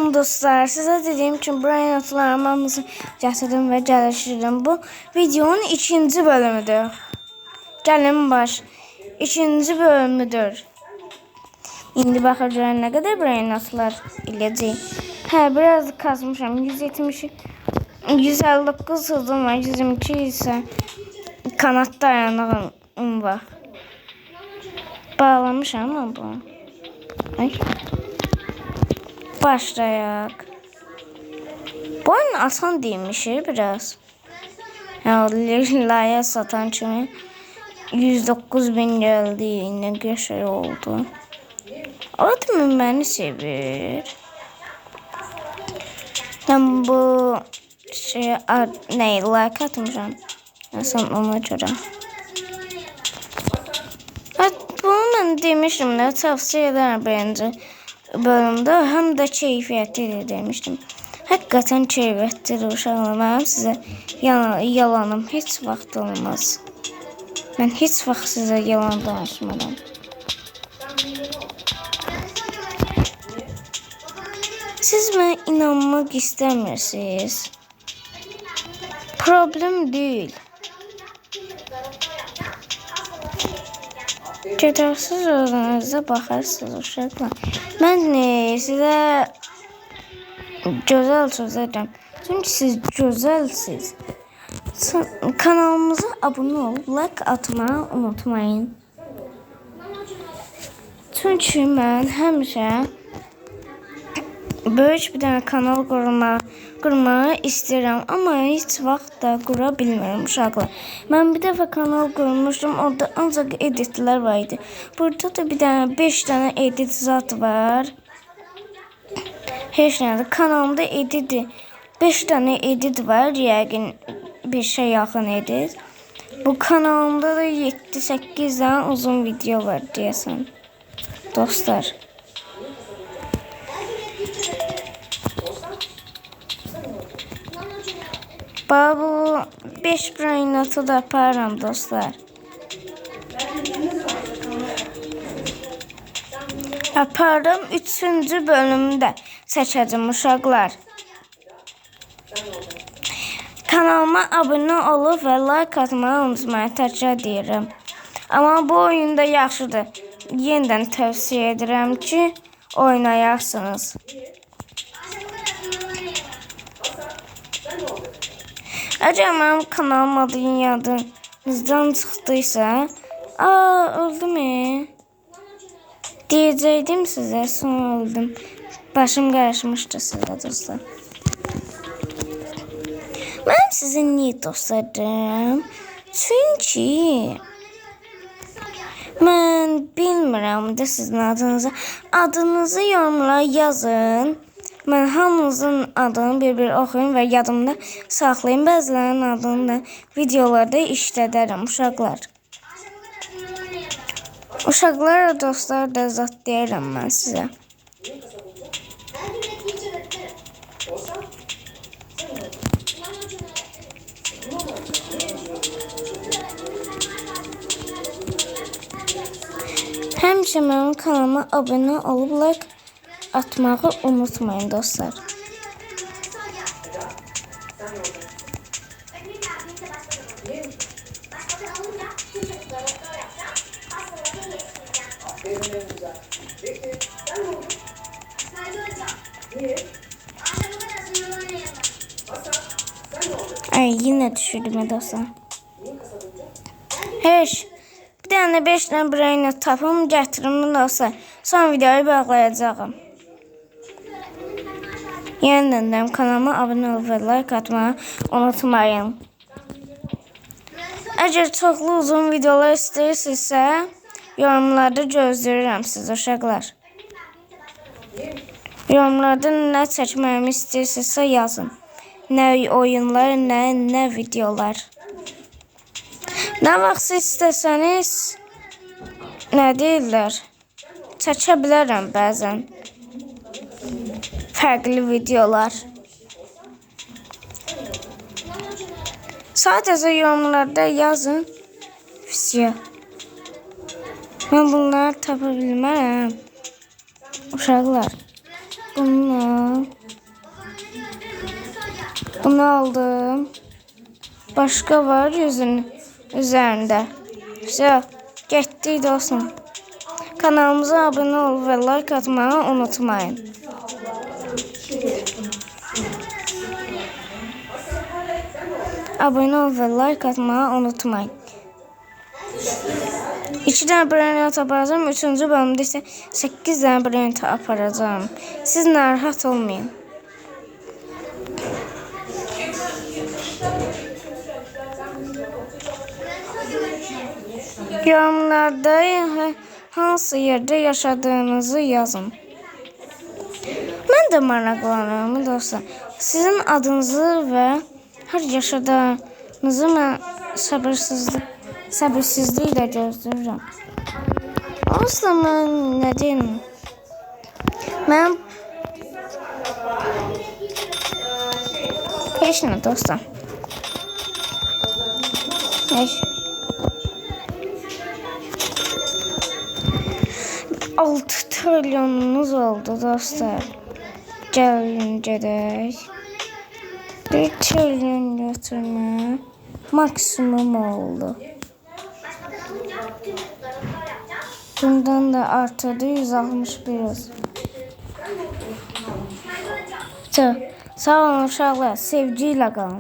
Salam dostlar, size dediğim için Brian atlarımızı gətirdim ve gəlişdirdim. Bu videonun ikinci bölümüdür. Gəlin baş. İkinci bölümüdür. İndi baxacağım ne kadar Brian atlar iləcək. Biraz kazmışam. 170 159 hızım var. 122 ise kanat dayanığım var. Bağlamışam ama bu. Ay. Başlayaq. Bu oyun asan değilmiş biraz. Laya satan kimi 109.000 geldi. Yine geçer oldu. Admin beni sevir. Ben bu like atmışam. Sen ona göre. Bunu ben demiştim de tavsiye ederim bence. Bölümde hem de keyfiyetli demiştim. Hakikaten keyfiyetli uşaqlar. Mənim sizə yalanım heç vaxt olmaz. Ben heç vaxt sizə yalan danışmaram. Siz mənə inanmaq istəmirsiniz. Problem değil. Gedərsiz özünüzə baxarsınız uşaqlar. Mən sizə gözəl söz edirəm. Çünki siz gözəlsiniz. Kanalımıza abunə olub like atmağı unutmayın. Çünki mən həmişə böyük bir dənə kanal qurmağı istəyirəm, amma heç vaxt da qura bilmirəm uşaqlar. Mən bir dəfə kanal qurmuşdum, orada ancaq editlər var idi. Burada da bir dənə 5 dənə edit zat var. Heç nədir. Kanalımda edit 5 dənə edit var, yəqin 5-ə yaxın edit. Bu kanalımda da 7-8 dənə uzun video var deyəsən. Dostlar. Bu 5 brainatı da yaparım dostlar. Yaparım 3-cü bölümdə çəkəcəm uşaqlar. Kanalıma abunə olub və like atmağı unutmayın, təkrar deyirəm. Amma bu oyunda yaxşıdır. Yenidən tövsiyə edirəm ki, oynayasınız. Əgər mənim kanalım adının yadınızdan çıxdıysa, öldü mü? Deyəcəkdim sizə, sonra öldüm. Başım qarışmışdı sizə dostlar. Mən sizə niyə dostlarım? Çünki mən bilmirəm də sizin adınızı. Adınızı yorumlara yazın. Mən hamınızın adını bir-bir oxuyum və yadımda saxlayım. Bəzilərinin adını da videolarda işlədərəm uşaqlar. Uşaqlar və dostlar da zat deyirəm mən sizə. Həmişə mənim kanalıma abunə olub like atmağı unutmayın dostlar. Ay yine düşürdüm dostlar. Heç. Bir dənə 5 dənə brainat tapım gətirim dostlar. Son videoyu bağlayacağım. Yeniden kanalıma abone ol ve like atmayı unutmayın. Eğer çoxlu uzun videolar istəyirsinizsə, yorumlarda gözləyirəm siz uşaqlar. Yorumlarda nə çəkməyimi istəyirsinizsə yazın. Nə oyunlar, nə videolar. Nə vaxt istəsəniz, nə deyirlər, çəkə bilərəm bəzən. Fərqli videolar. Sadəcə yorumlarda yazın. Video. Mən bunları tapa bilmərəm. Uşaqlar. Bunlar. Bunu aldım. Başka var yüzün üzerinde. İşte getdik dostum. Kanalımıza abone ol ve like atmayı unutmayın. Abone ol ve like atmayı unutmayın. 2 tane brilliant aparacağım. 3. bölümde ise 8 tane brilliant aparacağım. Siz narahat olmayın. Yorumlarda hansı yerde yaşadığınızı yazın. Ben de maraqlanıyorum dostlar. Sizin adınızı ve her yaşadığınızı ben səbirsizliklə gözləyirəm. Aslında mən nə deyim? Mən heç nə dostlar. Heç 6 trilyonunuz oldu dostlar. Gəlin gedək. 1 trilyon götürmə maksimum oldu. Bundan da artırdı 161. Sağ olun uşaqlar, sevgiyle qalın.